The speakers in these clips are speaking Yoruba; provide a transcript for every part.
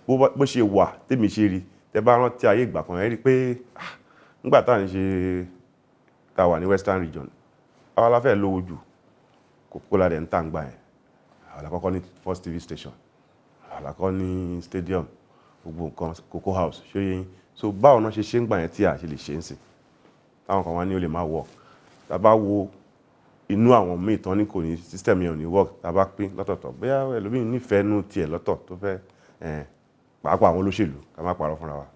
bó ṣe wà tèmi ṣe rí tẹ́ bá rántí ayé ìgbà kan ẹ rí pé nígbà tá à ń ṣe tá wà ní Western Region àwa la fẹ́ lówó jù Coca-Cola dẹ̀ ń tà ń gbà yẹn àwa la kọ́kọ́ ní first TV station àwa la kọ́kọ́ ní stadium gbogbo nǹkan Cocoa House ṣé yẹn so báwo náà ṣe ń gbà yẹn tí a ṣe lè ṣe ń sìn táwọn kan wá ní ó lè máa work tá bá wo inú àwọn míì tán ní kò ní system yẹn ò ní work tá bá pín lọ́tọ̀ọ̀tọ̀ bóyá ẹlòmíì nífẹ̀ẹ́ nú tiẹ̀ lọ́tọ̀ tó fẹ́ pàápàá àwọn olóṣèlú ká má parọ́ fúnra wa.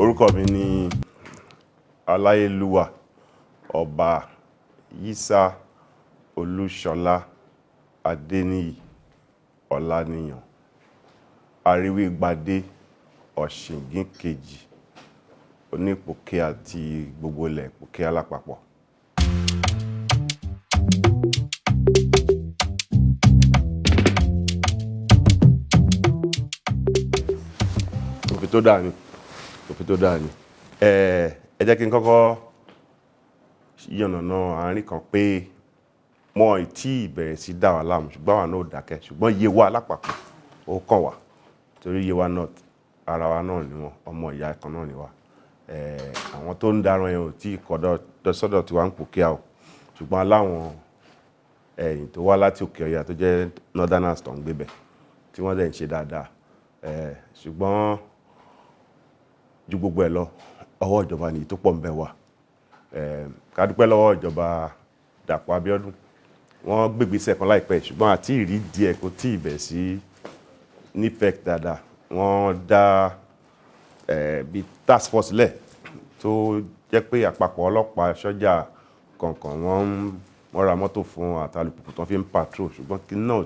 Orúkọ mi ni Aláyélúwà Ọba Yísà Olúṣọlá Adéníyì Ọláníyàn Aríwígbadé Ọ̀ṣìngín kejì onípòkè àti gbogbo ilẹ̀ pòkè alápapọ̀. Òfin tó dáa ni ẹ jẹ́ kí n kọ́kọ́ yànnàná àárín kan pé wọn tí ìbẹ̀rẹ̀ sí dá wa láàmú ṣùgbọ́n àwọn náà ò dákẹ́ ṣùgbọ́n Yewa lápapọ̀ ó kàn wá torí Yewa North ara wa náà ni wọn ọmọ ìyá kan náà ni wa àwọn tó ń darán yẹn ò tí kọ́dọ̀ sọ́dọ̀ tí wàá ń pòkè àwọ̀ ṣùgbọ́n aláwọn ẹ̀yìn tó wá láti òkè ọ̀yà tó jẹ́ northerners tó ń gbé bẹ̀ tí wọ́n dẹ̀ ń ṣe dáadáa ṣùgbọ́n ju gbogbo ẹ̀ lọ ọwọ́ ìjọba nìyí tó pọ̀ ń bẹ wà ká dúpẹ́ lọ́wọ́ ìjọba Dàpọ̀ Abíọ́dún wọ́n gbégbèsè kan láìpẹ́ ṣùgbọ́n àti ìrí díẹ̀ kò tí ì bẹ̀ sí nífẹ̀ẹ́ dáadáa wọ́n dá bí task force lẹ̀ tó jẹ́ pé àpapọ̀ ọlọ́pàá sọ́jà kọ̀ọ̀kan wọ́n ra mọ́tò fún àtàlùpùpù tó fi ń patrol ṣùgbọ́n kí náà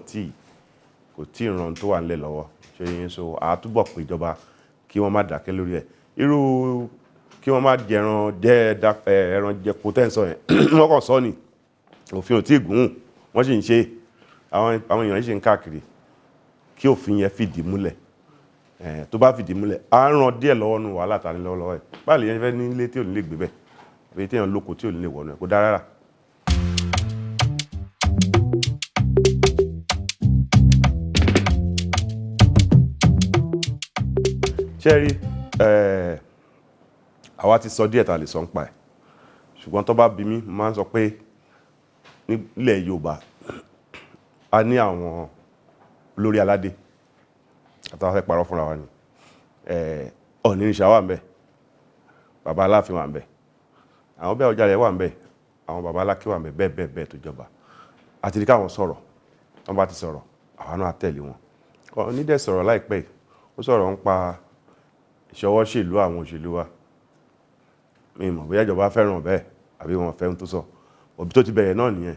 kò tí ì ràn tó wà nílẹ̀ lọ́wọ́ ṣe yín so àtúbọ̀ pé ìjọba kí wọ́n má dákẹ́ lórí ẹ̀ irú kí wọ́n má ẹran jẹko tẹ́ǹsọ̀ yẹn wọ́n kàn sọ ni òfin ò tí ì gùn wọ́n sì ń ṣe àwọn èèyàn sì ń káàkiri kí òfin yẹn fìdí múlẹ̀ tó bá fìdí múlẹ̀ á ràn díẹ̀ lọ́wọ́ nù wàhálà tani lọ́wọ́ ẹ̀ báyìí yẹn fẹ́ ní ilé tí ò ní lè gbé bẹ̀ àbí tí èèyàn lóko tí ò ní lè wọnú ẹ̀ kó dára rà. ṣẹ́rí àwa ti sọ díẹ̀ tá a lè sọ ń pa ẹ̀ ṣùgbọ́n tó bá bí mi máa ń sọ pé nílẹ̀ Yorùbá a ní àwọn olórí aládé àtàwọn fẹ́ parọ́ fúnra wa ni Ọ̀nìrìṣà wà ń bẹ̀ bàbá Aláàfin wà ń bẹ̀ àwọn bẹ́ẹ̀ Ọ̀jàlẹ̀ wà ń bẹ̀ àwọn bàbá Aláké wà ń bẹ̀ bẹ́ẹ̀ tó jọba àti ní káwọn sọ̀rọ̀ wọ́n bá ti sọ̀rọ̀ àwa náà tẹ̀lé wọn onídẹ̀ sọ̀rọ̀ láìpẹ́ ó sọ̀rọ̀ ń pa ìṣọwọ́ṣèlú àwọn òṣèlú wa mi mọ̀ bóyá ìjọba fẹ́ràn bẹ́ẹ̀ àbí wọn fẹ́ ń tó sọ òbí tó ti bẹ̀rẹ̀ náà nìyẹn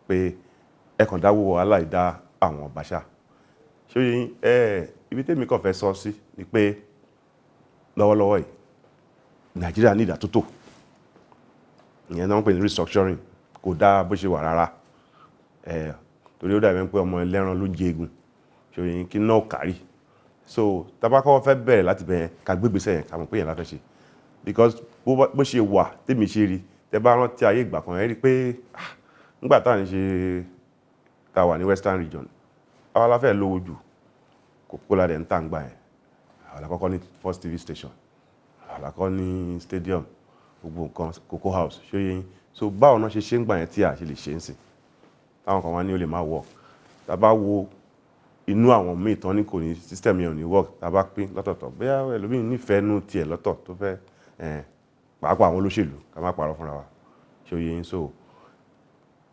pé ẹkàn dáwọ́ wàhálà ìdá àwọn ọbaṣà ṣé yín ibi tèmi kàn fẹ́ sọ sí ni pé lọ́wọ́lọ́wọ́ yìí Nàìjíríà ní ìdàtútò ìyẹn náà ń pè ní restructuring kò dáa bó ṣe wà rárá torí ó dàbí pé ọmọ ẹlẹ́ran ló ń jẹ egun ṣé yín kí náà kárí so tabakọ́ fẹ́ bẹ̀rẹ̀ láti bẹ̀rẹ̀ ká gbégbèsè yẹn ká mọ̀ pé yẹn la fẹ́ ṣe because bó ṣe wà tèmi ṣe rí tẹ́ bá rántí ayé ìgbà kan ẹ rí pé nígbà tá à ń ṣe tá wà ní Western Region àwa la fẹ́ lówó jù Coca-Cola dẹ̀ ń tà ń gbà yẹn àwa la kọ́kọ́ ní first TV station àwa la kọ́kọ́ ní stadium gbogbo nǹkan Cocoa House ṣé yẹn so báwo náà ṣe ń gbà yẹn tí a ṣe lè ṣe ń sìn táwọn kan wá ní ó lè máa work tá bá wo inú àwọn míì tán ní kò ní system yẹn ò ní work tá bá pín lọ́tọ̀ọ̀tọ̀ bóyá ẹlòmíì nífẹ̀ẹ́ nú tiẹ̀ lọ́tọ̀ tó fẹ́ pàápàá àwọn olóṣèlú ká má parọ́ fúnra wa ṣé ó yẹ yín so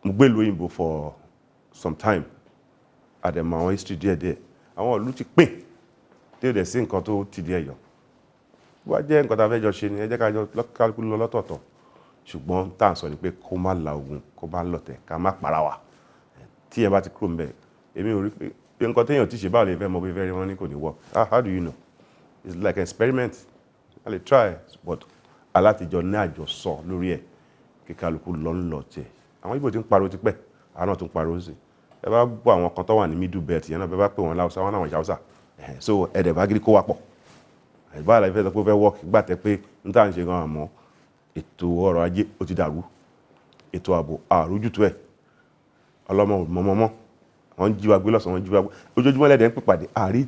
mo gbé ìlú òyìnbó for some time àdèmọ̀ àwọn history díẹ̀díẹ̀ àwọn ìlú ti pín tí ó dẹ̀ sí nǹkan tó ti di ẹ̀yọ̀ wá jẹ́ nǹkan tá a fẹ́ jọ ṣe ni ẹ jẹ́ ká jọ kálukú lọ lọ́tọ̀ọ̀tọ̀ ṣùgbọ́n tá à ń sọ ni pé kó má la ogun kó má lọ̀tẹ̀ ká má para wa tí ẹ bá ti kúrò ńbẹ̀ èmi ò rí pé nǹkan téèyàn ti ṣe báwo lè fẹ́ mọ bí fẹ́ rí wọn ní kò ní work how do you know it's like an experiment I lè try but alátijọ́ ní àjọsọ lórí ẹ̀ kí kálukú lọ ń lọ tiẹ̀ àwọn Ìgbò ti ń pariwo tipẹ́ àwọn náà tún pariwo sí ẹ bá gbọ́ àwọn kan tó wà ní middle belt yẹn náà bẹ́ẹ̀ bá pè wọ́n láwùsá wọn náà wọ́n ṣàwùsá so ẹ̀dẹ̀ bá gírí kó wà pọ̀ ẹ̀bá àlàyé fẹ́ sọ pé ó fẹ́ work gbàtẹ́ pé n tá à ń ṣe gan àmọ́ ètò ọrọ̀ ajé ó ti dàrú ètò ààbò àrújútó ẹ̀ ọlọ́mọ ò mọ́mọ́ mọ́ wọ́n jí wa gbé lọ́sàn wọ́n jí wa gbé ojoojúmọ́ lẹ́dẹ̀ẹ́ ń pèpàdé àárí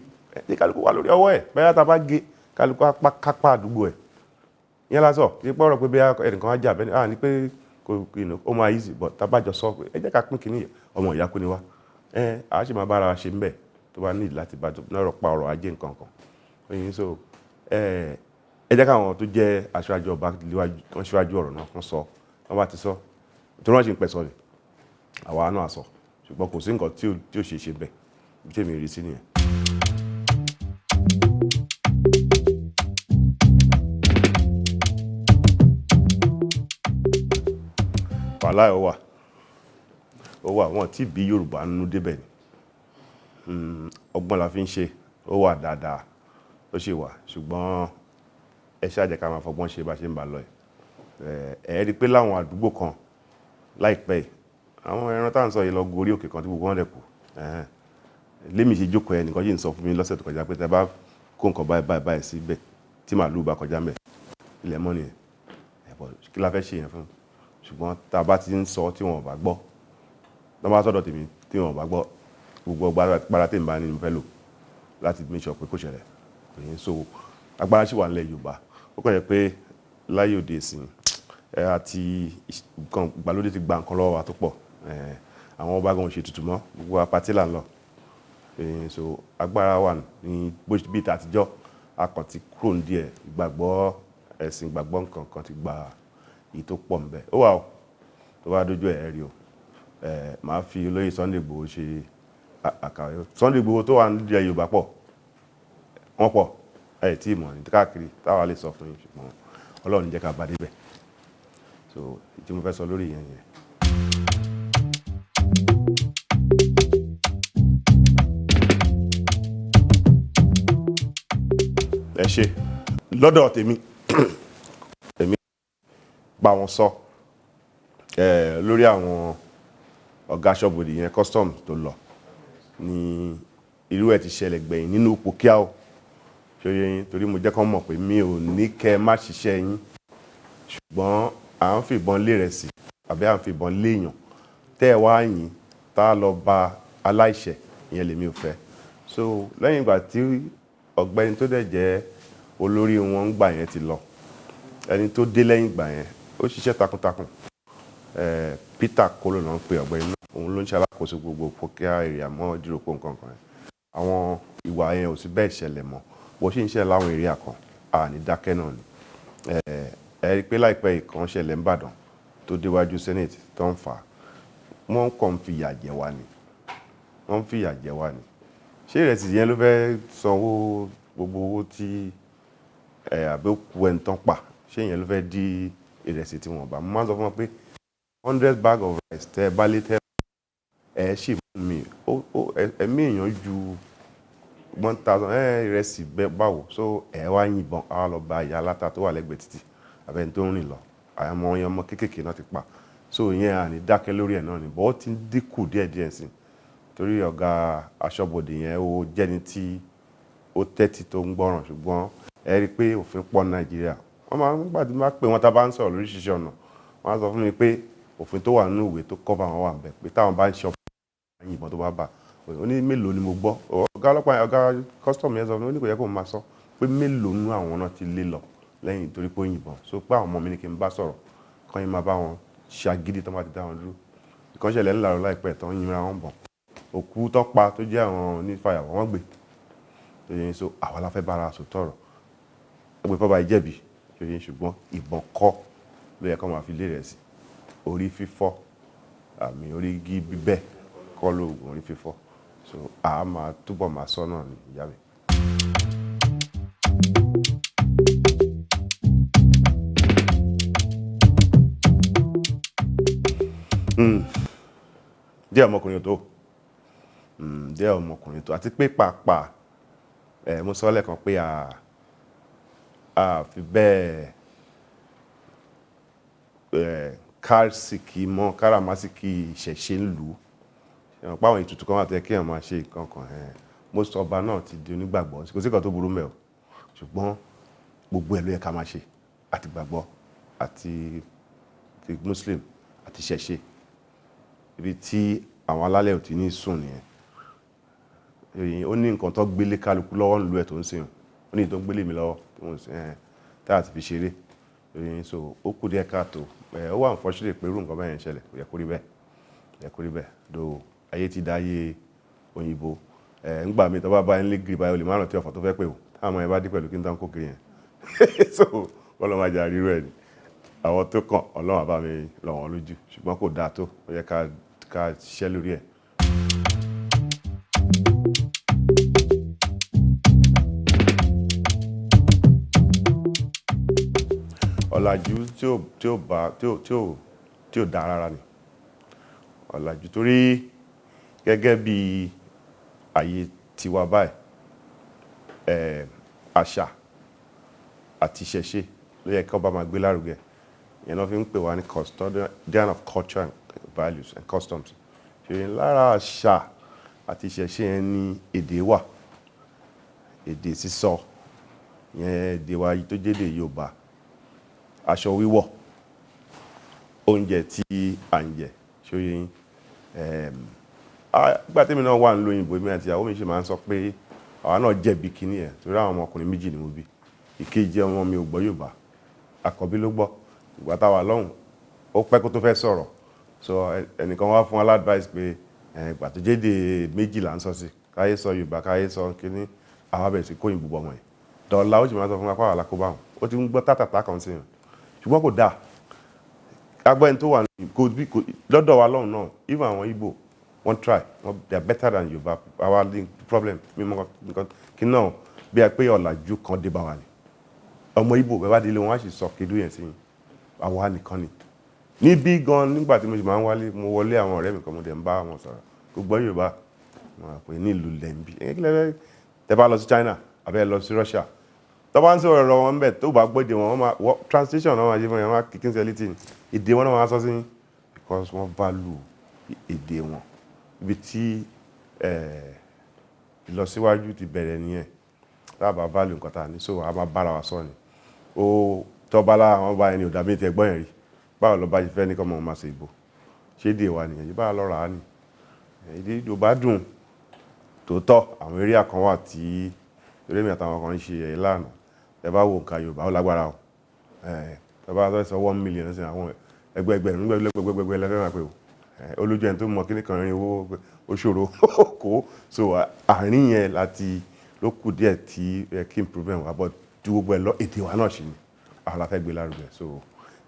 ní kálukú wà lórí ọwọ́ ẹ̀ bẹ́ẹ̀ tá a bá gé kálukú kápá àdúgbò ẹ̀ yẹn lásọ̀ kí pọ́ọ̀rọ̀ pé bí ẹnìkan á jà bẹ́ẹ̀ ní pé ó máa easy but tá a bá jọ sọ pé ẹ jẹ́ ká pín kínní ọmọ ìyá kú ni wá a ṣì máa bára wa ṣe ń bẹ̀ tó bá nílì láti bá náà pa ọ̀rọ̀ ajé nǹkan kan oyin so ẹ jẹ́ káwọn tó jẹ́ aṣáájú ọba wọ́n ṣíwájú ọ̀rọ̀ náà kan sọ wọ́n bá ti sọ tó rán ṣe ń pẹ́ sọ ni àwa náà sọ ṣùgbọ́n kò sí nǹkan tí ó ṣe bẹ́ẹ̀ bí tèmi rí sí nìyẹn. wàhálà ó wà wọn tí bí Yorùbá nínú débẹ̀ ni ọgbọ́n la fi ń ṣe ó wà dáadáa ó ṣe wà ṣùgbọ́n ẹ ṣáàjẹ́ ká máa fọgbọ́n ṣe bá ṣe ń bá lọ ẹ̀ rí pé láwọn àdúgbò kan láìpẹ́ àwọn ẹran tá à ń sọ yìí lọ gorí òkè kan tí gbogbo wọn dẹ̀ kù lémi ṣe jókòó ẹ nìkan yìí ń sọ fún mi lọ́sẹ̀ tó kọjá pé tẹ bá kó nǹkan báyìí síbẹ̀ tí màálù bá kọjá mẹ́ ilẹ̀ mọ́ nìyẹn kí la fẹ́ ṣe yẹn fún ṣùgbọ́n tá a bá ti ń sọ tí wọn ò bá gbọ́ tó bá sọ́dọ̀ tèmi tí wọn ò bá gbọ́ gbogbo agbára tèmi bá ní mo fẹ́ lò láti make sure pé kò ṣẹlẹ̀ kò yẹn so agbára ṣì wà nílẹ̀ Yorùbá ó kàn yẹ pé láyé òde ìsìn àti nǹkan ìgbàlódé ti gba nǹkan lọ́wọ́ wa tó pọ̀ àwọn ọba gan ṣe tutù mọ́ gbogbo apatí là ń lọ so agbára wà ní bí àtijọ́ akàn ti kúrò ní díẹ̀ ìgbàgbọ́ ẹ̀sìn ìgbàgbọ́ nǹkan kan ti gba èyí tó pọ̀ nbẹ ó wà ó tó bá dójú ẹ̀ rí o máa fi olóyè Sunday Igboho ṣe àkàwé Sunday Igboho tó wà nídìí Yorùbá pọ̀ wọ́n pọ̀ tí ìmọ̀ ní káàkiri táwa lè sọ fún yín ṣùgbọ́n Ọlọ́run jẹ́ ká bá débẹ̀ so tí mo fẹ́ sọ lórí ìyẹn yẹn. ẹ ṣe lọ́dọ̀ tèmi bá wọn sọ lórí àwọn ọ̀gá aṣọ́bodè yẹn custom tó lọ ní irú ẹ̀ ti ṣẹlẹ̀ gbẹ̀yìn nínú ipò kíá o ṣe yẹn torí mo jẹ́ kán mọ̀ pé mi ò ní kẹ́ má ṣiṣẹ́ yín ṣùgbọ́n à ń fìbọn lé rẹ̀ sí àbí à ń fìbọn léèyàn tẹ́ ẹ wá yìn tá a lọ ba aláìṣẹ̀ ìyẹn lèmi ò fẹ́ so lẹ́yìn ìgbà tí ọ̀gbẹ́ni tó dẹ̀ jẹ́ olórí wọn ń gbà yẹn ti lọ ẹni tó dé lẹ́yìn ìgbà yẹn ó ṣiṣẹ́ takuntakun Peter Kolo náà ń pe ọ̀gbẹ́ni náà òun ló ń ṣe alákòóso gbogbo fókíà èrè àmọ́ ìdíròpó nǹkan kan àwọn ìwà yẹn ò sí bẹ́ẹ̀ ṣẹlẹ̀ mọ́ bó ṣe ń ṣe láwọn èrè àkàn àní dákẹ́ náà ni ẹ rí i pé láìpẹ́ ìkan ṣẹlẹ̀ ń bàdàn tó déwájú Senate tó ń fà á wọ́n kàn ń fìyà jẹ wá ni wọ́n ń fìyà jẹ wá ni ṣé ìrẹsì yẹn ló fẹ́ sanwó gbogbo owó tí àbẹ́òkú ẹni tán pa ṣé ìyẹn ló fẹ́ dí ìrẹsì tí wọ́n bá mo máa ń sọ fún wọn pé 100 bag of rice tẹ́ bá lé tẹ́ ṣì fún mi ẹ̀mí èèyàn ju 1000 ìrẹsì báwo so wá yìnbọn àwa lọ bá ìyá aláta tó wà lẹ́gbẹ̀ẹ́ títì àbẹ́ni tó ń rìn lọ àwọn ọmọ kéékèèké náà ti pa so ìyẹn àní dákẹ́ lórí ẹ̀ náà ni bọ́ ó ti ń dínkù díẹ̀díẹ̀ sí torí ọ̀gá aṣọ́bodè yẹn ó jẹ́ni tí ó tẹ́tí tó ń gbọ́ràn ṣùgbọ́n ẹ rí i pé òfin pọ̀ Nàìjíríà wọ́n máa ń gbàdúrà máa pé wọn tá a bá ń sọ̀rọ̀ lóríṣiríṣi ọ̀nà wọ́n á sọ fún mi pé òfin tó wà nínú ìwé tó cover wọn wà bẹ́ẹ̀ pé táwọn bá ń ṣe ọ̀pọ̀ ìyìnbọn tó bá bà ó ní mélòó ni mo gbọ́ ọ̀gá ọlọ́pàá ọ̀gá custom yẹn sọ fún mi ó ní kò yẹ kó máa sọ pé mélòó nínú àwọn náà ti lé lọ lẹ́yìn torí pé ó yìnbọn so pé àwọn ọmọ mi ní kí n bá sọ̀rọ̀ kán yín máa bá wọn ṣàgídí tó máa ti dá wọn dúró ìkànṣẹ́lẹ̀ ńlá rọ láìpẹ́ tó ń yinra wọn bọ̀ òkú tó pa tó jẹ́ àwọn onífàyàwọ́ wọ́n gbé tó yẹn so àwa la fẹ́ bára sọ tọ̀rọ̀ ẹgbẹ́ fọba ìjẹ̀bi tó yẹn ṣùgbọ́n ìbọn kọ́ ló yẹ kó máa fi lé rẹ̀ sí orí fífọ́ àmì orí gí bíbẹ́ kọ́ lóògùn orí fífọ́ so a máa túbọ̀ máa sọ náà ní ìyá mi. díẹ̀ ọmọkùnrin tó àti pé pàápàá mo sọ lẹ́ẹ̀kan pé a fi bẹ́ẹ̀ káràmásìkì ìṣẹ̀ṣe ń lù ú ẹ̀wọ̀n páwọn ètùtù kan wà tó yẹ kí èèyàn máa ṣe nǹkan kan most ọba náà ti di onígbàgbọ́ kò sí kan tó burú mẹ́ o ṣùgbọ́n gbogbo ẹ̀ ló yẹ ká máa ṣe àti gbàgbọ́ àti muslim àti ìṣẹ̀ṣe ibi tí àwọn alálẹ̀ ò ti ní sùn nìyẹn. Ó ní nǹkan tó gbélé kálukú lọ́wọ́ nílùú ẹ̀ tó ń sìn, ó ní tó ń gbélé mi lọ́wọ́ tó ń sìn táà ti fi ṣeré. So ó kù díẹ̀ káàtó, ó wà unfortunate pé irú nǹkan bẹ́ẹ̀ yẹn ṣẹlẹ̀, kò yẹ kó rí bẹ́ẹ̀, kò yẹ kó rí bẹ́ẹ̀. Though ayé ti dáyé òyìnbó, ńgbà mi tó bá bá ń lé gírí báyìí, o lè má rántí ọ̀fọ̀ tó fẹ́ pè o, táwọn ọmọ yẹn bá dé pẹ̀lú kí n tán kó kiri yẹn. So Ọlọ́run máa jà rírú ẹ̀ ni. Àwọn tó kàn Ọlọ́run bá mi rọ̀ wọ́n lójú, ṣùgbọ́n kò dáa tó, ó yẹ ká ṣiṣẹ́ lórí ẹ̀. Ọ̀làjú tí ò dáa rárá ni. Ọ̀làjú torí gẹ́gẹ́ bí ayé tiwa báyìí, àṣà àti ìṣẹ̀ṣe ló yẹ kí ọba máa gbé lárugẹ. Ìyẹn náà fi ń pè wá ní custodian of culture and values and customs. Ṣé lára àṣà àti ìṣẹ̀ṣe yẹn ni èdè wà, èdè sísọ, ìyẹn èdè wa tó jẹ́ èdè Yorùbá, aṣọ wíwọ̀, oúnjẹ tí à ń jẹ, ṣó yé yín. Nígbà tèmi náà wà nílùú òyìnbó, èmi àti ìyàwó mi ṣe máa ń sọ pé àwa náà jẹ̀bi kíní ẹ̀ torí àwọn ọmọkùnrin méjì ni mo bí. Ìkejì ọmọ mi ò gbọ́ Yorùbá, àkọ́bí ló gbọ́. Ìgbà táwa lọ́hùn ó pẹ́ kó tó fẹ́ sọ̀rọ̀, so ẹnìkan wá fún wa l'advice pé ìgbà tó jẹ́ èdè méjì là ń sọ sí, káyé sọ Yorùbá, káyé sọ kíní, àwa bẹ̀rẹ̀ sí kó òyìnbó bọ̀ wọ̀nyí. Dọ̀la ó sì máa sọ fún wa pé àwa la kó bá wọn, ó ti ń gbọ́ tátàtà kan sí wọn, ṣùgbọ́n kò dáa. Agbẹ́ni tó wà lọ́dọ̀ wa lọ́hùn náà, even àwọn Igbo wọ́n try, they are better than Yorùbá. Our problem mímọ́ nǹkan kí náà bí i pé ọ̀làjú kan dé bá wa ni. Ọmọ Igbo bẹ́ẹ̀ bá délé wọn á sì sọ kedú yẹn sí àwa nìkan ni. Níbí gan nígbà tí mo sì máa ń wálé, mo wọlé àwọn ọ̀rẹ́ mi kan, mo dẹ̀ ń bá wọn sọ̀rọ̀, kò gbọ́ Yorùbá, wọn pè ní ìlú lẹ́ńbí. Tẹ́ bá lọ sí China àbẹ́ lọ sí Russia, tó bá ń sọ̀rọ̀ ọ̀rọ̀ wọn bẹ̀ tó bá gbọ́dẹ̀ wọn, translation náà máa yé fún yẹn, wọ́n á kìkín sí ẹlítì, èdè wọn náà máa sọ sí, because wọ́n value èdè wọn. Ibi tí ìlọsíwájú ti bẹ̀rẹ̀ nìyẹn, tábà value nǹkan tá ní, so a máa bára wa sọ ni. Tọ́balá àwọn ọba ẹni ò dàbí ti ẹgbọ́n yẹn rí, báwo lọ bá ṣe fẹ́ ní kọ́ mọ́ máa ṣe ìbò, ṣé èdè wa nìyẹn, báwa lọ rà á nì. Èdè Yorùbá dùn tòótọ́, àwọn eré kan wà tí eré mi àtàwọn kan ń ṣe ìlànà, ẹ bá wo nǹkan Yorùbá ó lágbára o. Tẹ́ bá sọ 1 million sí àwọn ẹgbẹ̀rún lẹ́fẹ̀ẹ́ máa pè o. Olójú ẹni tó mọ kíní kan rin owó ó ṣòro kó, so àárín yẹn láti ló kù díẹ̀ tí kí improvement wà, but ju gbogbo ẹ̀ lọ èdè wa náà ṣì ni àwọn la fẹ́ gbé lárugẹ. So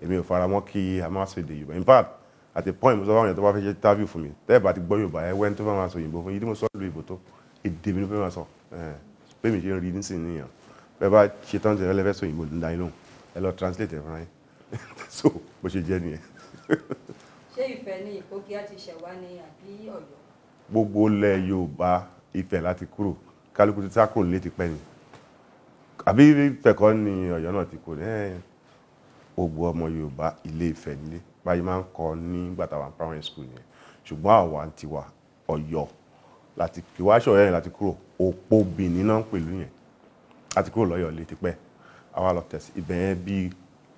èmi ò fara mọ́ kí a máa sọ èdè Yorùbá. In fact at a point mo sọ fún àwọn èèyàn tó bá fẹ́ ṣe interview fún mi, tẹ́ ẹ̀ bá ti gbọ́ Yorùbá ẹ wẹ́n tó fẹ́ máa sọ òyìnbó fún yìí tí mo sọ lu ìbò tó èdè mi ló fẹ́ máa sọ. Pé mi ṣe ń rí nísìnyí nìyẹn, bẹ́ẹ̀ bá ṣe tán ṣe ẹlẹ́fẹ́ sọ òyìnbó nígbà inú ẹ lọ translate ẹ̀ fún yín. So bó ṣe jẹ́ nìyẹn. Ṣé Ifẹ̀ ni Ìpókíà ti ṣẹ̀ wá ní àbí Ọ̀yọ́? Gbogbo ilẹ̀ Yorùbá Ifẹ̀ láti kúrò, kálukú ti sá kúrò nílé ti pẹ́ ni. Àbí Ifẹ̀ kọ́ ni Ọ̀yọ́ náà ti kúrò ní gbogbo ọmọ Yorùbá ilé Ifẹ̀ nílé báyìí máa ń kọ́ nígbà táwa primary school yẹn. Ṣùgbọ́n àwa ń tiwa Ọ̀yọ́ láti kí wá ṣọ̀yọ́ yẹn láti kúrò, Òpó Benin náà ń pèlú yẹn láti kúrò lọ́yọ̀ lé ti pẹ́. Àwa lọ tẹ̀sí ibẹ̀ yẹn bí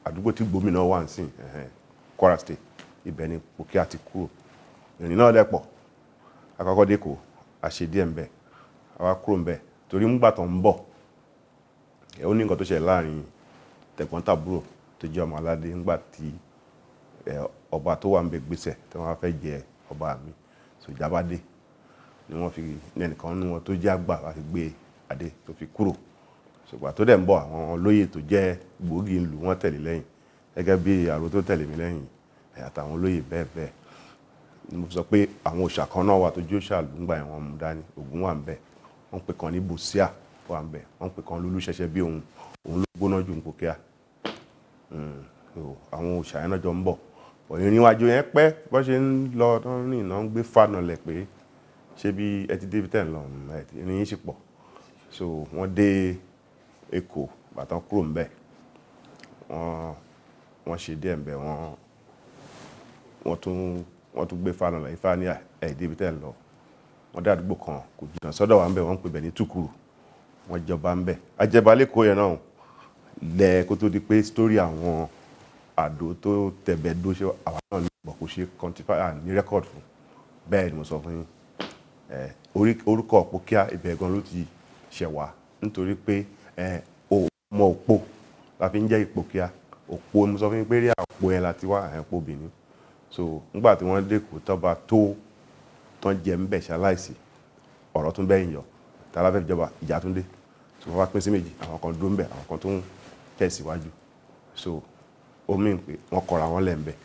àdúgbò tí gómìnà wà ń sìn, Kwara State, ibẹ̀ ni Ìpókíà ti kúrò. Ìrìn náà dẹ̀ pọ̀, àkọ́kọ́ dé kò àṣe díẹ̀ ń bẹ̀, àwa kúrò ń bẹ̀ torí nígbà tó ń bọ̀ ó ní nǹkan tó ṣẹlẹ̀ láàrin tẹ̀gbọ́n-tàbúrò tó jẹ́ ọmọ aládé nígbà tí ọba tó wà ń bẹ gbèsè tí wọ́n fẹ́ jẹ ọba mi, so ìjàmbá dé ni wọ́n fi ẹnìkan nínú wọn tó jẹ́ àgbà láti gbé adé tó fi kúrò. Ṣùgbọ́n tó dẹ̀ ń bọ̀ àwọn olóyè tó jẹ́ gbòógì ìlú wọn tẹ̀lé lẹ́yìn gẹ́gẹ́ bí àrò tó tẹ̀lé mi lẹ́yìn àtàwọn olóyè bẹ́ẹ̀ bẹ́ẹ̀. Mo sọ pé àwọn òòṣà kan náà wà tó jó ṣàlù ńgbà yẹn wọ́n mú dání, Ògún wà ń bẹ̀, wọ́n pè kan ní Bùsíà wà ń bẹ̀, wọ́n pè kan lólú ṣẹ̀ṣẹ̀ bí òun ló gbóná ju Ìpókíà. Àwọn òòṣà yẹn náà jọ ń bọ̀, ìrìn àjò yẹn pẹ́ bó ṣe ń lọ tán rìn náà ń gbé fànà lẹ̀ pé ṣé bí ẹ ti débi tẹ̀ ń lọ ìrìn yín sì pọ̀. So wọ́n dé Èkó bàtàn kúrò ń bẹ̀, wọ́n ṣe díẹ̀ ń bẹ̀, wọ́n tún gbé fànà lẹ̀ Ifá ní ẹ̀ débi tẹ̀ ń lọ. Wọ́n dé àdúgbò kan kò jìnnà sọ́dọ̀ wa ń bẹ̀, wọ́n ń pè bẹ̀ ní Túkùrù, wọ́n jọba ń bẹ̀. Ajẹba lẹ́kọ̀ọ́ yẹn náà lẹ kó tó di pé sítórí àwọn àdó tó tẹ̀bẹ̀ dó ṣe àwọn náà ní ìgbà kò ṣe quantify ní rẹ́kọ̀dù fún bẹ́ẹ̀ ni mo sọ fún yín orúkọ Ìpòkíà ibẹ̀ gan ló ti ṣẹ̀ wá nítorí pé ọmọ òpó la fi ń jẹ́ Ìpòkíà. Òpó mo sọ fún yín pé rí àpò yẹn láti wá Òpó Benin. So nígbà tí wọ́n dé Èkó tọ́ba tó tán jẹ ń bẹ̀ ṣaláìsí ọ̀rọ̀ tún bẹ́yìn yọ tààlà fẹ́ jọba ìjà tún dé. So wọ́n wá pín sí méjì, àwọn kan dúró ń bẹ̀, àwọn kan tó ń tẹ̀síwájú. So ó mìíràn pé wọ́n kọra wọn lẹ̀ ń bẹ̀.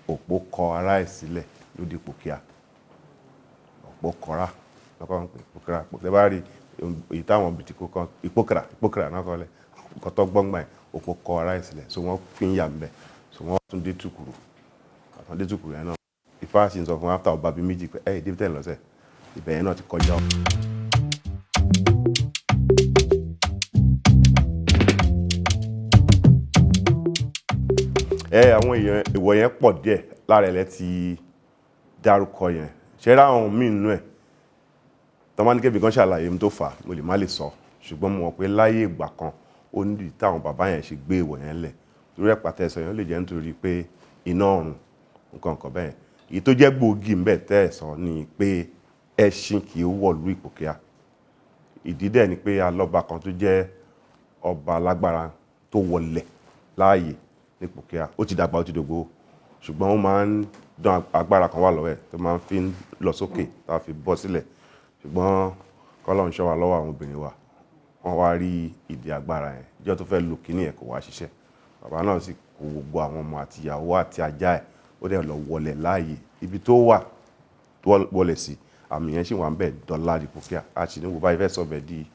Òpó kọ ará ẹ̀ sílẹ̀ ló di Ìpòkíà. Òpó kọra lọ́kọ́ ń pè Ìpòkíà. Tẹ́ bá rí èyí táwọn bìtìkó kan Ìpòkíà náà kọ́ lẹ̀ nǹkan tó gbọ́ngbà yẹn Òpó kọ ará ẹ̀ sílẹ̀. So wọ́n fi ń yà ń bẹ̀. So wọ́n tún dé Tùkùrù. Àwọn dé Tùkùrù yẹn náà Ifá sì ń sọ fún after ọba bíi méjì pé David tẹ̀ lọ́sẹ̀ ibẹ̀ yẹn náà ti kọjá. Àwọn èèyàn ìwọ̀ yẹn pọ̀ díẹ̀ lára ẹ̀ ti dárúkọ yẹn ṣe rá àwọn míì nínú ẹ̀ tọ́mọ́ ní kébì kan ṣàlàyé mi tó fà á mo lè má lè sọ ṣùgbọ́n mo mọ̀ pé láyé ìgbà kan ó nídìí táwọn bàbá yẹn ṣe gbé ìwọ̀ yẹn lẹ̀ torí ẹ̀pà tẹ̀sán yẹn ó lè jẹ́ nítorí pé iná ọ̀run nǹkan bẹ́ẹ̀ èyí tó jẹ́ gbòógì ńbẹ̀ tẹ̀sán ni pé ẹṣin kì í wọ̀lú Ìpòkíà. Ìdí dẹ̀ ni pé alọ́ba kan tó jẹ́ ọba alágbára tó wọlẹ̀ láàyè ní Ìpòkíà ó ti dàgbà ó ti dògbò ṣùgbọ́n ó máa ń dán agbára kan wà lọ́wọ́ ẹ̀ tó máa ń fi lọ sókè tá a fi bọ́ sílẹ̀ ṣùgbọ́n kọ́lọ́run ṣọ́ wa lọ́wọ́ àwọn obìnrin wa wọ́n wá rí ìdí agbára yẹn ìjọ tó fẹ́ lò kíní ẹ̀ kò wá ṣiṣẹ́ bàbá náà sì kó gbogbo àwọn ọmọ àti ìyàwó àti ajá ẹ̀ ó dẹ̀ lọ wọlẹ̀ láàyè ibi tó wà tó wọlẹ̀ sí àmì yẹn sì wà ń bẹ̀ dọ́là Ìpòkíà àti ní gbogbo ìfẹ́ sọ̀bẹ̀ di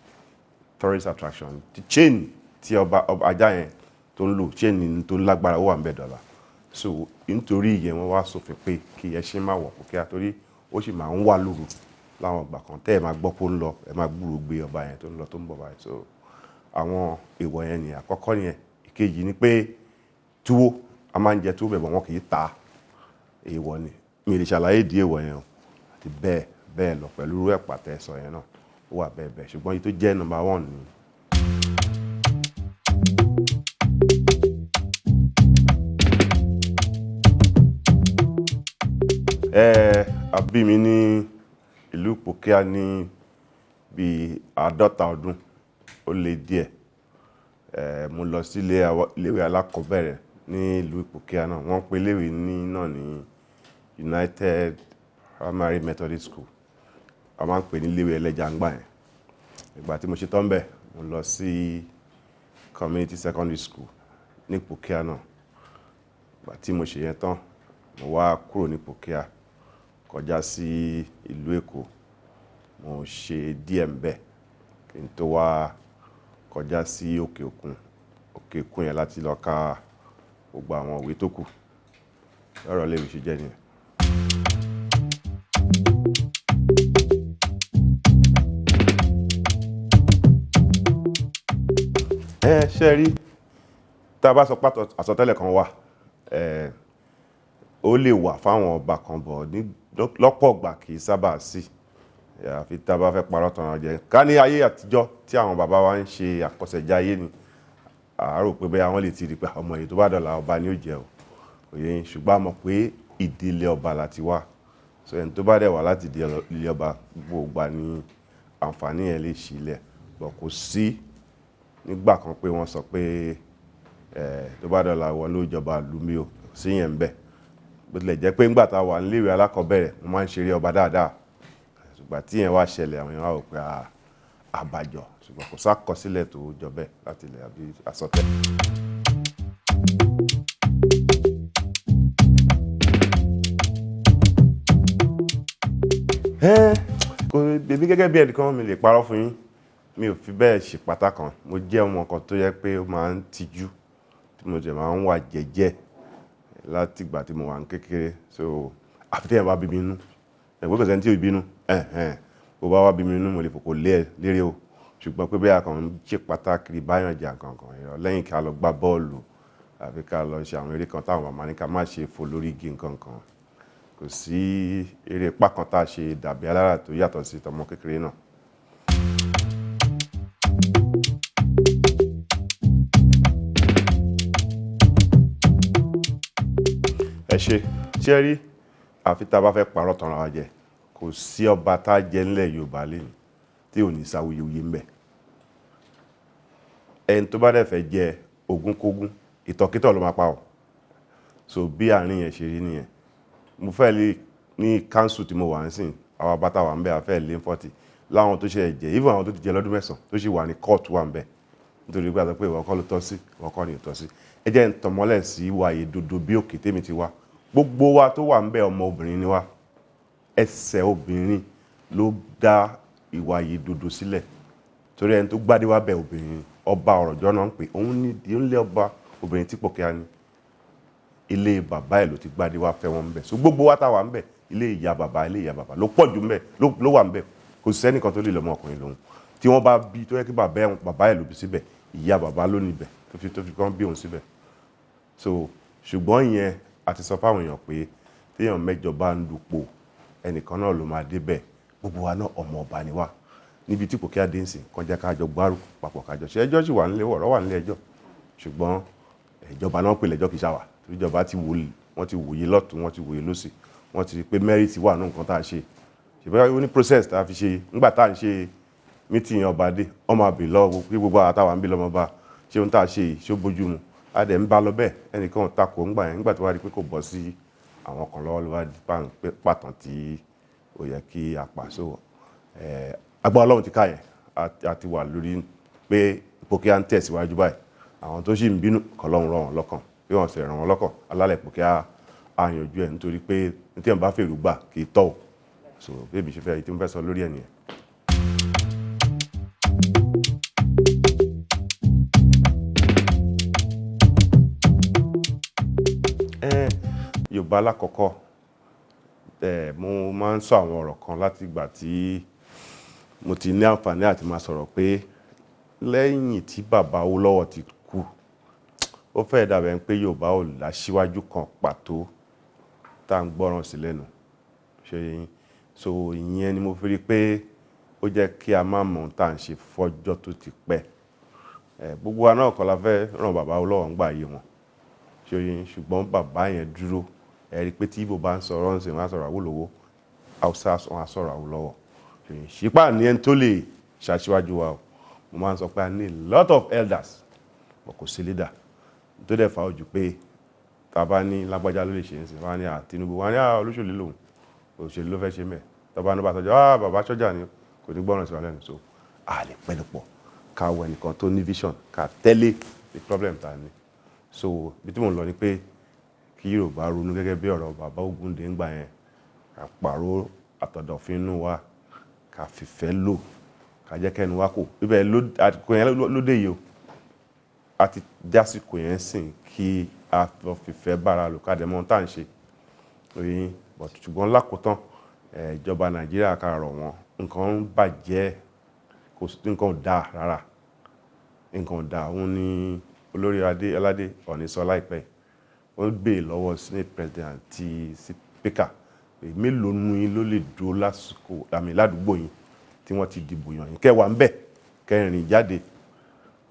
tourist attraction ti chain tí ọba ajá yẹn tó ń lò chain tó lágbára ó wà ń bẹ̀ dọ́là. So nítorí ìyẹn wọ́n wá sófin pé kí ẹṣin má wọ̀ Ìpòkíà torí ó sì máa ń wà lóru láwọn ìgbà kan tẹ́ ẹ máa gbọ́ pé ó ń lọ ẹ máa gbúrò gbé ọba yẹn tó ń lọ tó ń bọ̀ báyìí. So àwọn èèwọ̀ yẹn ni àkọ́kọ́ yẹn. Ìkejì ni pé túwó a máa ń jẹ túwó bẹ̀bọ̀ wọn kì í ta èèwọ̀ ni mi lè ṣàlàyé ìdí èèwọ̀ yẹn o àti bẹ́ẹ̀ lọ pẹ̀lú irú ẹ̀pà tẹ́ sọ yẹn náà ó wà bẹ́ẹ̀ ṣùgbọ́n èyí tó jẹ́ number 1 ni. A bí mi ní ìlú Ìpòkíà ní bíi 50 ọdún ó lé díẹ̀. Mo lọ sí iléèwé alákọ̀ọ́bẹ̀rẹ̀ ní ìlú Ìpòkíà náà wọ́n pe iléèwé náà ní United Primary Methodist School a máa ń pè ní iléèwé ẹlẹ́ja ńgbà yẹn. Ìgbà tí mo ṣe tán bẹ̀ mo lọ sí Community Secondary School ní Ìpòkíà náà. Ìgbà tí mo ṣe yẹn tán mo wá kúrò ní Ìpòkíà kọjá sí ìlú Èkó mo ṣe díẹ̀ ńbẹ̀ kí n tó wá kọjá sí òkè òkun yẹn láti lọ ka gbogbo àwọn ìwé tó kù lọ́rọ̀ léwu ṣe jẹ́ nìyẹn. Ṣe rí tá a bá sọ pàtó àsọtẹ́lẹ̀ kan wà ó lè wà fáwọn ọba kan bọ̀ lọ́pọ̀ ìgbà kì í sábà sí àfi tá a bá fẹ́ parọ́ tọ̀ràn jẹ ká ní ayé àtijọ́ tí àwọn bàbá wa ń ṣe àkọsẹ̀jáyé ni àárò pé bẹ́ẹ̀ àwọn lè ti rí pé ọmọ èyí tó bá dọ̀la ọba ni ó jẹ́ òye yín ṣùgbọ́n a mọ̀ pé ìdílé ọba láti wá so ẹni tó bá dẹ̀ wá láti ìdílé ọba gbogbo ìgbà ni àǹfààní yẹn lè ṣílẹ̀ bọ̀ kò sí nígbà kan pé wọ́n sọ pé tó bá dọ̀la wọn ló jọba lùmí o sí yẹn ń bẹ̀ bó tilẹ̀ jẹ́ pé ńgbà tá a wà níléèwé alákọ̀ọ́bẹ̀rẹ̀ mo máa ń ṣeré ọba dáadáa ṣùgbọ́n tí yẹn wá ṣẹlẹ̀ àwọn èèyàn wá rò pé àbàjọ ṣùgbọ́n kò sákọsílẹ̀ tó jọ bẹ́ẹ̀ láti ilẹ̀ àbí àsọtẹ́. Bèbí gẹ́gẹ́ bí ẹnìkan mi lè parọ́ fún yín mi ò fi bẹ́ẹ̀ ṣe pátá kan mo jẹ́ ọmọ kan tó yẹ pé ó máa ń tijú tí mo jẹ́ máa ń wà jẹ́jẹ́ láti ìgbà tí mo wà ní kékeré so àfi tẹ́yìn bá bí mi nú ẹ̀gbọ́n kẹsẹ̀ tí ò bínú bó bá wá bí mi nú mo lè fòkò lérè o ṣùgbọ́n pé bẹ́ẹ̀ kan ń ṣe pàtàkì báyàn jà kankan ìrọ̀ lẹ́yìn ká lọ gbá bọ́ọ̀lù àfi ká lọ ṣe àwọn eré kan táwọn màmá ní ká má ṣe fò lórí igi nǹkan kan kò sí eré ipá kan tá a ṣe dàbí alára tó yàtọ̀ sí tọmọ kékeré náà. Ẹ ṣe rí àfi tá a bá fẹ́ parọ́ tọ̀ràn wa jẹ kò sí ọba tá jẹ nílẹ̀ Yorùbá lẹ́yìn tí ò ní sáwuyewuye ń bẹ. Ẹni tó bá dẹ̀ fẹ́ jẹ ogúnkógún ìtọ̀kítọ̀ ló máa pa ọ́. So bí àárín yẹn ṣe rí nìyẹn. Mo fẹ́ lè ní council tí mo wà ń sìn àwọn abátá wà ń bẹ afẹ́ lé 40 láwọn tó ṣe ẹ̀jẹ̀ even àwọn tó ti jẹ lọ́dún 9 tó sì wà ní court wà ń bẹ nítorí pé a sọ pé ìwọ kọ́ ló tọ́ sí ìwọ kọ́ ni ò tọ́ sí. Ẹ jẹ́ ń tàn mọ́lẹ̀ sí ìwà ìdodo bí òkè tèmi ti wá. Gbogbo wa tó wà ń bẹ ọmọ obìnrin ni wá. Ẹsẹ̀ obìnrin ló dá ìwà ìdodo sílẹ̀ torí ẹni tó gbádé wá bẹ obìnrin ọba ọ̀rọ̀jọ́ náà ń pè òun ní di ó ń lé ọba obìnrin tí Pòkíà ní ilé bàbá ẹ̀ ló ti gbádé wá fẹ́ wọn ń bẹ. So gbogbo wa tá wà ń bẹ ilé ìyá bàbá ló pọ̀ jù ń bẹ ló wà ń bẹ kò sẹ́nìkan tó lè lọ́mọ ọkùnrin lòun tí wọ́n bá bí tó yẹ kí bàbá ẹ̀ ló bí síbẹ̀ ìyá bàbá ló níbẹ̀ tó fi kàn bí òun síbẹ̀. So ṣùgbọ́n ìyẹn a ti sọ fáwọn èèyàn pé téèyàn mẹ́jọ bá ń dupò ẹnìkan náà ló máa débẹ̀ gbogbo wa náà ọmọ ọba ni wá níbi tí Pòkíà dé ń sìn kọjá kájọ gbárùkù papọ̀ kájọ ṣe ẹjọ́ sì wà nílé ọ̀rọ̀ wà nílé ẹjọ́ ṣùgbọ́n ìjọba náà pè lẹ́jọ́ kìí ṣàwà ìjọba wọ́n ti wòye lọ́tún wọ́n ti wòye lọ́sì wọ́n ti rí pé merit wà ní nǹkan tá a ṣe ṣùgbọ́n ó ní process tá a fi ṣe nígbà tá a ń ṣe meeting ọba dé ọmọ àbí lọ́wọ́ pé gbogbo àtàwà ń bí lọ́mọ bá ṣé ohun tá a ṣe ṣó bójú mu a dẹ̀ ń bá lọ bẹ́ẹ̀ ẹnìkan takò ńgbà yẹn nígbà tó wá rí pé kò bọ́ sí àwọn kan lọ́wọ́ ló wá di pàtàn tí ó yẹ kí a pàṣẹ agbára Ọlọ́run ti ká yẹn a ti wà lórí pé Pòkíà ń tẹ̀síwájú báyìí àwọn tó sì ń bínú k'Ọlọ́run rọ̀ wọ́n lọ́kàn bí wọ́n sì ràn wọ́n lọ́kàn alálẹ̀ Pòkíà àyànjú ẹ̀ nítorí pé ní tí wọ́n bá fèrú gbà kì í tọ́ ò so bí èmi ṣe fẹ́ tí mo fẹ́ sọ lórí ẹ̀ nìyẹn. Yorùbá lákọ̀ọ́kọ́ mo máa ń sọ àwọn ọ̀rọ̀ kan láti ìgbà tí mo ti ní àǹfààní àti máa sọ̀rọ̀ pé lẹ́yìn tí bàbá Awólọ́wọ̀ ti kú ó fẹ́ dàbẹ̀ pé Yorùbá ò láṣíwájú kan pàtó tá à ń gbọ́ràn sí lẹ́nu ṣe yín so ìyẹn ni mo fi rí pé ó jẹ́ kí a má mọ̀ tá à ń ṣe fọ́jọ́ tó ti pẹ́ gbogbo wa náà kọ́ la fẹ́ ràn bàbá Awólọ́wọ̀ ń gbà yé wọn ṣe yín ṣùgbọ́n bàbá yẹn dúró ẹ rí pé tí Ìgbò bá ń sọ̀rọ̀ ń sìn wọ́n á sọ̀rọ̀ Awólọ́wọ̀ Haúsá wọn á sọ̀rọ̀ Awólọ́wọ̀ ṣípà ní ẹni tó lè ṣàṣíwájú wa o mo máa ń sọ pé a ní a lot of elders but kò sí leader tó dẹ̀ fà ojú pé tá a bá ní lágbájá ló lè ṣe ń sìn wọ́n á ní Tinubu wọ́n á ní olóṣèlú lòun òṣèlú ló fẹ́ ṣe mẹ́ tọ́ba ní bá sọ́jà bàbá sọ́jà ni kò ní gbọ́ràn sí wa lẹ́nu so a lè pẹ́ lọ́pọ̀ ká wọ ẹnìkan tó ní vision ká tẹ́lẹ̀ the problem ta ni so bí tí mo ń lọ ni pé kí Yorùbá ronú gẹ́gẹ́ bí ọ̀rọ̀ bàbá Ògúndé ń gbà yẹn ká pààrọ̀ àtọ̀dọ̀fín inú wa ká fìfẹ́ lò ká jẹ́ kẹ́nu wa kò bíbẹ̀ àtìkò yẹn lóde yìí o àti jásìkò yẹn sìn kí a lọ fìfẹ́ bára lò ká dẹ̀ mọ́ tá à ń ṣe oyin but ṣùgbọ́n lákòótán ìjọba Nàìjíríà ká rọ̀ wọ́n nǹkan ń bàjẹ́ kò sí nǹkan ò dáa rárá nǹkan ò dáa òun ni olórí aládé Ọ̀ọ̀ni sọ láìpẹ́ wọ́n gbé lọ́wọ́ senate president àti speaker mélòó nu yín ló lè dúró lásìkò àmì ládùúgbò yín tí wọ́n ti dìbò yàn yín kẹwàá ń bẹ̀ kẹrin jáde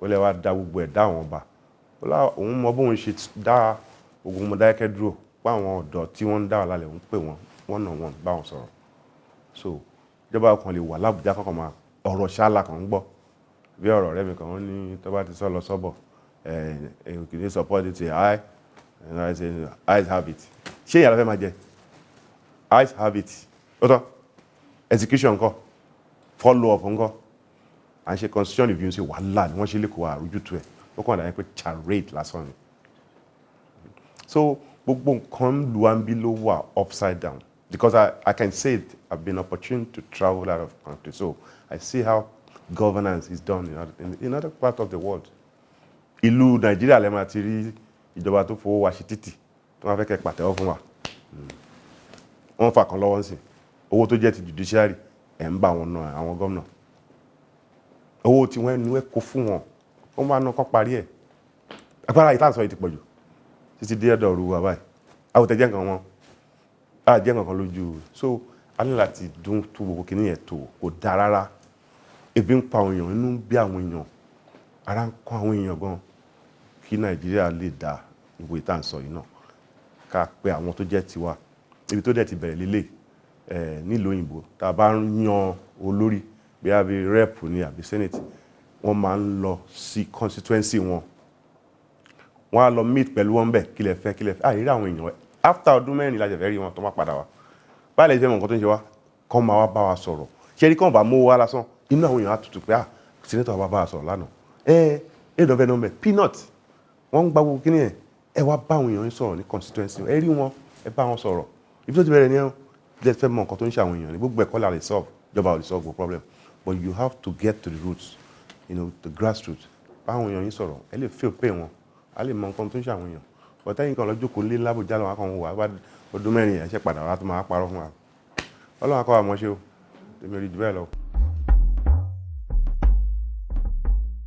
ó lè wá da gbogbo ẹ̀ dá àwọn ọba òun mọ bóun ṣe dá ogun Mọdákẹ́kẹ́ dúró pa àwọn ọ̀dọ́ tí wọ́n ń dá wà lálẹ́ òun pè wọ́n náà wọ́n bá wọn sọ̀rọ̀ so ìjọba kan lè wà lábùjá kankan máa ọ̀rọ̀ ṣáàlà kan ń gbọ́ bí ọ̀rọ̀ rẹ̀ mi kan wọ́n ní tó bá ti sọ lọ sọ́bọ̀ kì í support it high and I say eyes have it ṣé ìyàrá fẹ́ máa jẹ eyes have it ó tán execution ńkọ́ follow up ńkọ́ à ń ṣe constitution review ṣe wàhálà ni wọ́n ṣe lè kó àrùjútu ẹ̀ ó kàn dà pé charade lásán ni so gbogbo nǹkan lu ambi ló wà upside down because I can say it I've been opportune to travel out of the country so I see how governance is done in other parts of the world ìlú Nàìjíríà lẹ́ẹ̀ máa ti rí ìjọba tó fowó wa ṣe títì tó máa fẹ́ kẹ́ pàtẹ́wọ́ fún wa wọ́n fà kan lọ́wọ́ ń sìn owó tó jẹ́ ti judiciary ẹ̀ ń bá wọn ná àwọn gómìnà owó tí wọ́n ẹnu ẹ̀ kó fún wọn wọ́n máa ná kán parí ẹ̀ agbára yìí tá à ń sọ yìí ti pọ̀jù títí dé ẹ̀dọ̀ ọ̀rù wa báyìí àwòtẹ́ jẹ́ nǹkan wọn á jẹ́ nǹkan lójú so a ní láti dún tó gbogbo kìíní yẹn tó kò dáa rárá ebi ń pa àwọn èèyàn inú ń bí àwọn èèyàn ara ń kọ́ àwọn èèyàn gan kí Nàìjíríà lè dá ìwé tá à ń sọ yìí náà ká pé àwọn tó jẹ́ tiwa ibi tó dẹ̀ ti bẹ̀rẹ̀ lélẹ̀ nílùú òyìnbó tá a bá ń yan olórí bí a bí rep ní àbí senate wọ́n máa ń lọ sí constituency wọn wọ́n á lọ meet pẹ̀lú wọn bẹ̀ kí lẹ fẹ́ àìrí àwọn èèyàn after ọdún mẹ́rin la jẹ̀fẹ́ rí wọn tó má padà wá báyìí lè jẹ́ mọ̀ nǹkan tó ń ṣe wá kọ́ máa wá bá wa sọ̀rọ̀ ṣe rí kàn bá mú wá lásán inú àwọn èèyàn á tutù pé senator wa bá wa sọ̀rọ̀ lánàá èdòfẹ́ nọ́mbẹ̀ peanut wọ́n ń gba gbogbo kíní ẹ wá bá àwọn èèyàn sọ̀rọ̀ ní constituency ẹ rí wọn ẹ bá wọn sọ̀rọ̀ ibi tó ti bẹ̀rẹ̀ ní ẹ lè fẹ́ mọ̀ nǹkan tó ń ṣe àwọn èèyàn ní gbogbo ẹ̀kọ́ la lè solve ìjọba ò lè solve the problem but you have to get to the roots the grassroots bá àwọn èèyàn yín sọ̀rọ̀ ẹ lè feel pain wọn a lè mọ nǹkan tó ń ṣe àwọn èèyàn but ẹ̀yin kan lọ jókòó lé lábòjá lọ́wọ́ kan wà ọdún mẹ́rin ẹ̀ ṣe padà wá tó máa parọ́ fún wa ọlọ́run akọ́ àmọ́ṣe o tèmi rí jù bẹ́ẹ̀ lọ.